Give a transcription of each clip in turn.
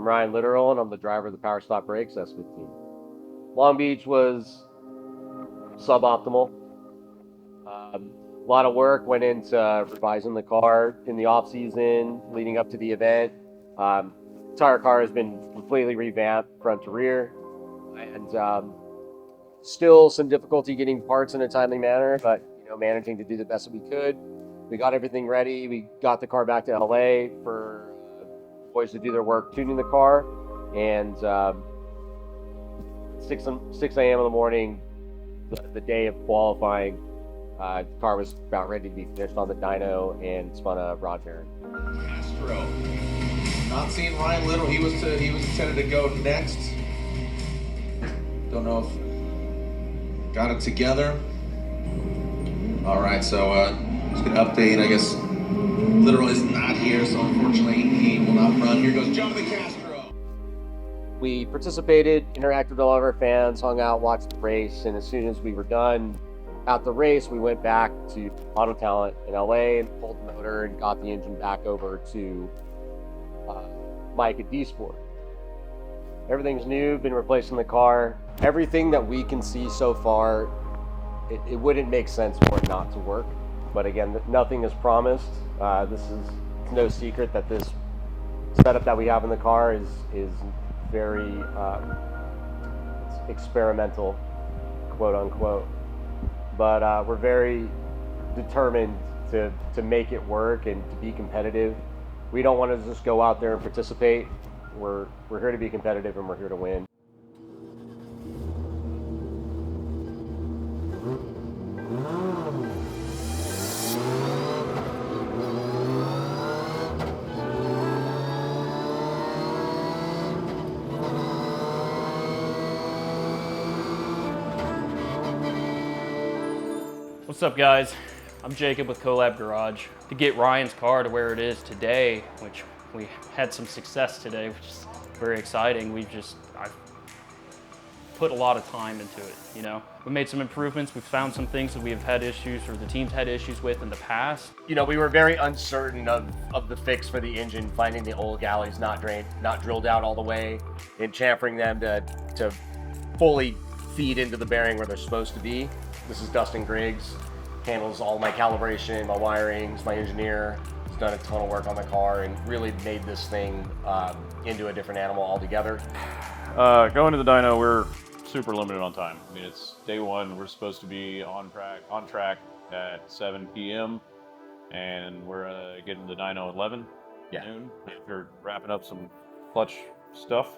I'm Ryan Litteral, and I'm the driver of the PowerStop brakes S15. Long Beach was suboptimal. A lot of work went into revising the car in the off season leading up to the event. Entire car has been completely revamped front to rear, and still some difficulty getting parts in a timely manner, but managing to do the best that we could. We got everything ready. We got the car back to LA for boys to do their work tuning the car, and 6 a.m. in the morning, the day of qualifying, the car was about ready to be finished on the dyno and spun a rod bearing. Castro, not seeing Ryan Litteral. He was intended to go next. Don't know if got it together. All right, so just gonna update. I guess Litteral is not here, so unfortunately he will not run. Here goes Jonathan Castro. We participated, interacted with all of our fans, hung out, watched the race, and as soon as we were done at the race, we went back to Auto Talent in LA and pulled the motor and got the engine back over to Mike at D-Sport. Everything's new, been replacing the car. Everything that we can see so far, it wouldn't make sense for it not to work. But again, nothing is promised. This is no secret that this setup that we have in the car is very it's experimental, quote unquote. But we're very determined to make it work and to be competitive. We don't want to just go out there and participate. We're here to be competitive, and we're here to win. What's up, guys? I'm Jacob with Colab Garage. To get Ryan's car to where it is today, which we had some success today, which is very exciting. I've put a lot of time into it, We made some improvements. We've found some things that we have had issues, or the team's had issues with in the past. We were very uncertain of the fix for the engine, finding the oil galleys not drilled out all the way, and chamfering them to fully feed into the bearing where they're supposed to be. This is Dustin Griggs, handles all my calibration, my wirings, my engineer. He's done a ton of work on the car and really made this thing into a different animal altogether. Going to the dyno, we're super limited on time. I mean, it's day one. We're supposed to be on track at 7 p.m. and we're getting the dyno at 11 noon. After wrapping up some clutch stuff.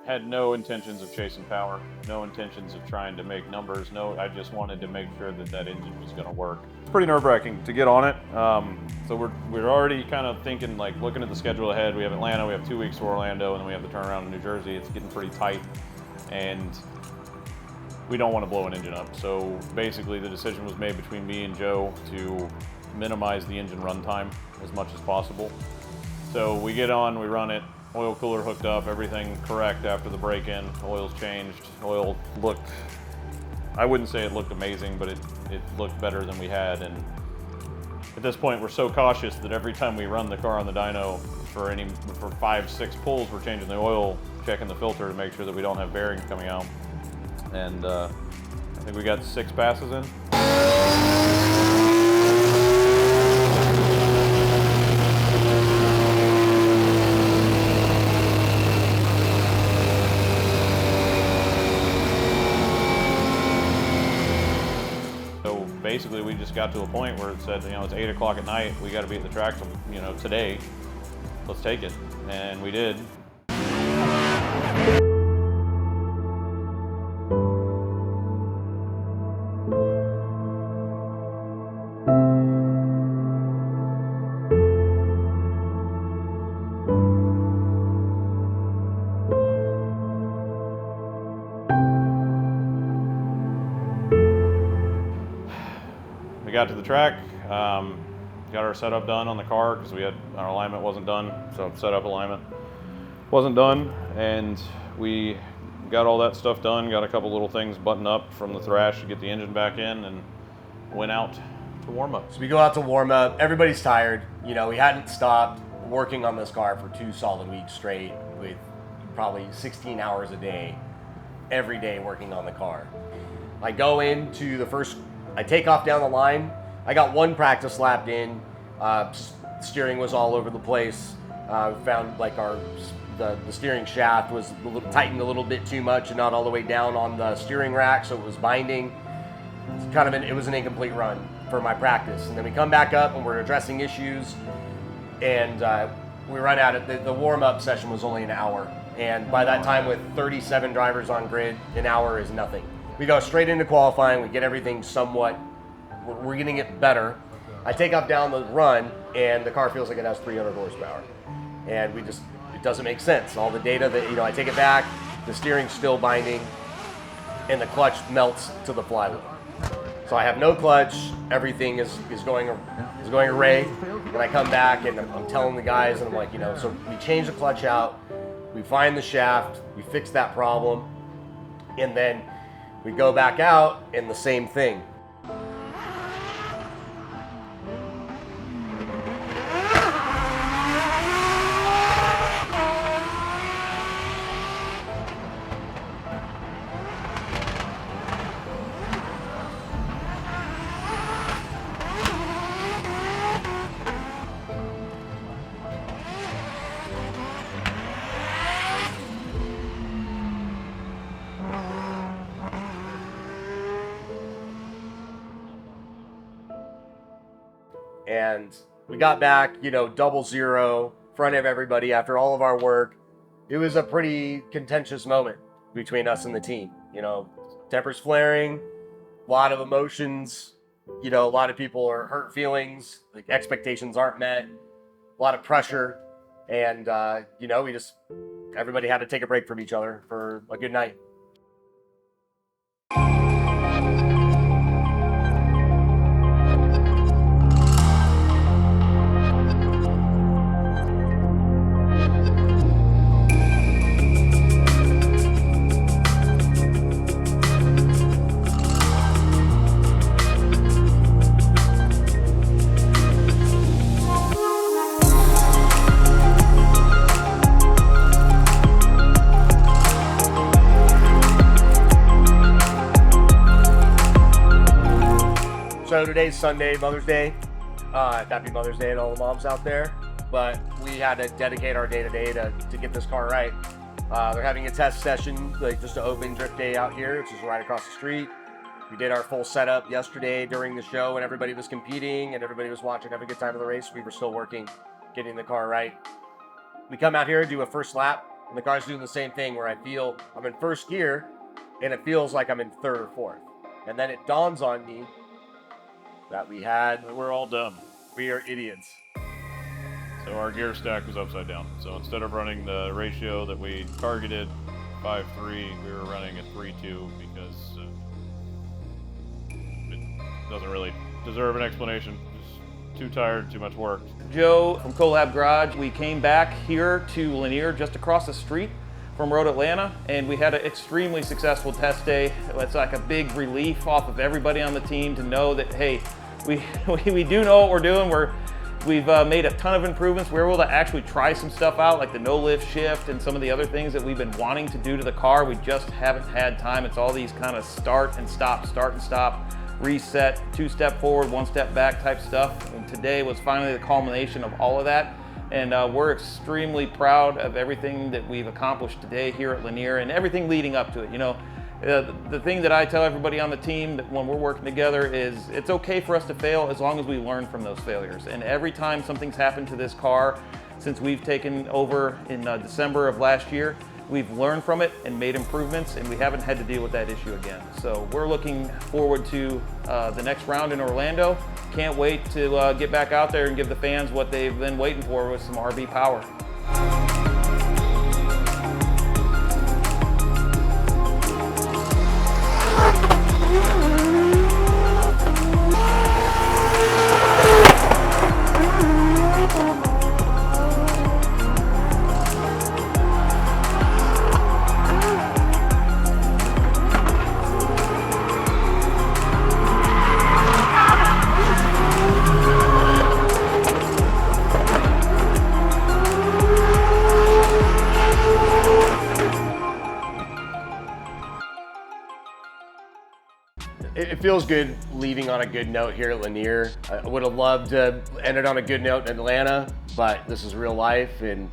Had no intentions of chasing power, no intentions of trying to make numbers. I just wanted to make sure that engine was going to work. It's pretty nerve-wracking to get on it. So we're already kind of thinking, like, looking at the schedule ahead. We have Atlanta, we have 2 weeks to Orlando, and then we have the turnaround in New Jersey. It's getting pretty tight, and we don't want to blow an engine up. So basically the decision was made between me and Joe to minimize the engine runtime as much as possible. So we get on, we run it, oil cooler hooked up, everything correct after the break-in, oil's changed, oil looked, I wouldn't say it looked amazing, but it looked better than we had. And at this point, we're so cautious that every time we run the car on the dyno for 5-6 pulls, we're changing the oil, checking the filter to make sure that we don't have bearings coming out. And I think we got 6 passes in. Basically, we just got to a point where it said, it's 8 o'clock at night, we got to be at the track, today, let's take it. And we did. We got to the track, got our setup done on the car because our alignment wasn't done, so setup alignment wasn't done, and we got all that stuff done, got a couple little things buttoned up from the thrash to get the engine back in, and went out to warm up. So we go out to warm up, everybody's tired. We hadn't stopped working on this car for 2 solid weeks straight with probably 16 hours a day, every day working on the car. I go into I take off down the line. I got one practice lap in. Steering was all over the place. Found like the steering shaft was tightened a little bit too much and not all the way down on the steering rack, so it was binding. It was an incomplete run for my practice. And then we come back up and we're addressing issues, and we run out of the warm-up session was only an hour. And by that time, with 37 drivers on grid, an hour is nothing. We go straight into qualifying. We get everything somewhat, we're getting it better. I take off down the run, and the car feels like it has 300 horsepower. And it doesn't make sense. All the data that, I take it back, the steering's still binding, and the clutch melts to the flywheel. So I have no clutch, everything is going array. And I come back and I'm telling the guys, and I'm like, so we change the clutch out, we find the shaft, we fix that problem, and then we go back out and the same thing. And we got back, 00, front of everybody after all of our work. It was a pretty contentious moment between us and the team. Tempers flaring, a lot of emotions, a lot of people are hurt feelings, like expectations aren't met, a lot of pressure. And, everybody had to take a break from each other for a good night. So today's Sunday, Mother's Day. Happy Mother's Day to all the moms out there. But we had to dedicate our day-to-day to get this car right. They're having a test session, just an open drift day out here, which is right across the street. We did our full setup yesterday during the show when everybody was competing and everybody was watching, having a good time of the race. We were still working, getting the car right. We come out here, do a first lap, and the car's doing the same thing where I feel I'm in first gear and it feels like I'm in third or fourth. And then it dawns on me that we're all dumb. We are idiots. So our gear stack was upside down. So instead of running the ratio that we targeted, 5.3, we were running a 3.2 because it doesn't really deserve an explanation. Just too tired, too much work. Joe from Colab Garage, we came back here to Lanier, just across the street from Road Atlanta, and we had an extremely successful test day. It's like a big relief off of everybody on the team to know that, hey, we do know what we're doing. We've made a ton of improvements. We're able to actually try some stuff out, like the no lift shift and some of the other things that we've been wanting to do to the car. We just haven't had time. It's all these kind of start and stop, reset, 2-step forward, 1-step back type stuff. And today was finally the culmination of all of that. And we're extremely proud of everything that we've accomplished today here at Lanier and everything leading up to it. The thing that I tell everybody on the team that when we're working together is it's okay for us to fail as long as we learn from those failures. And every time something's happened to this car since we've taken over in December of last year, we've learned from it and made improvements, and we haven't had to deal with that issue again. So we're looking forward to the next round in Orlando. Can't wait to get back out there and give the fans what they've been waiting for with some RB power. It feels good leaving on a good note here at Lanier. I would have loved to end it on a good note in Atlanta, but this is real life, and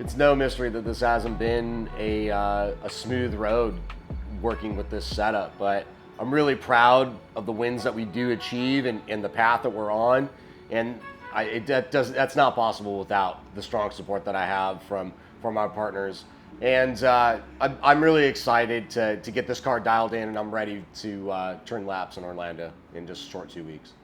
it's no mystery that this hasn't been a smooth road working with this setup. But I'm really proud of the wins that we do achieve and the path that we're on, and that's not possible without the strong support that I have from our partners. And I'm really excited to get this car dialed in, and I'm ready to turn laps in Orlando in just a short 2 weeks.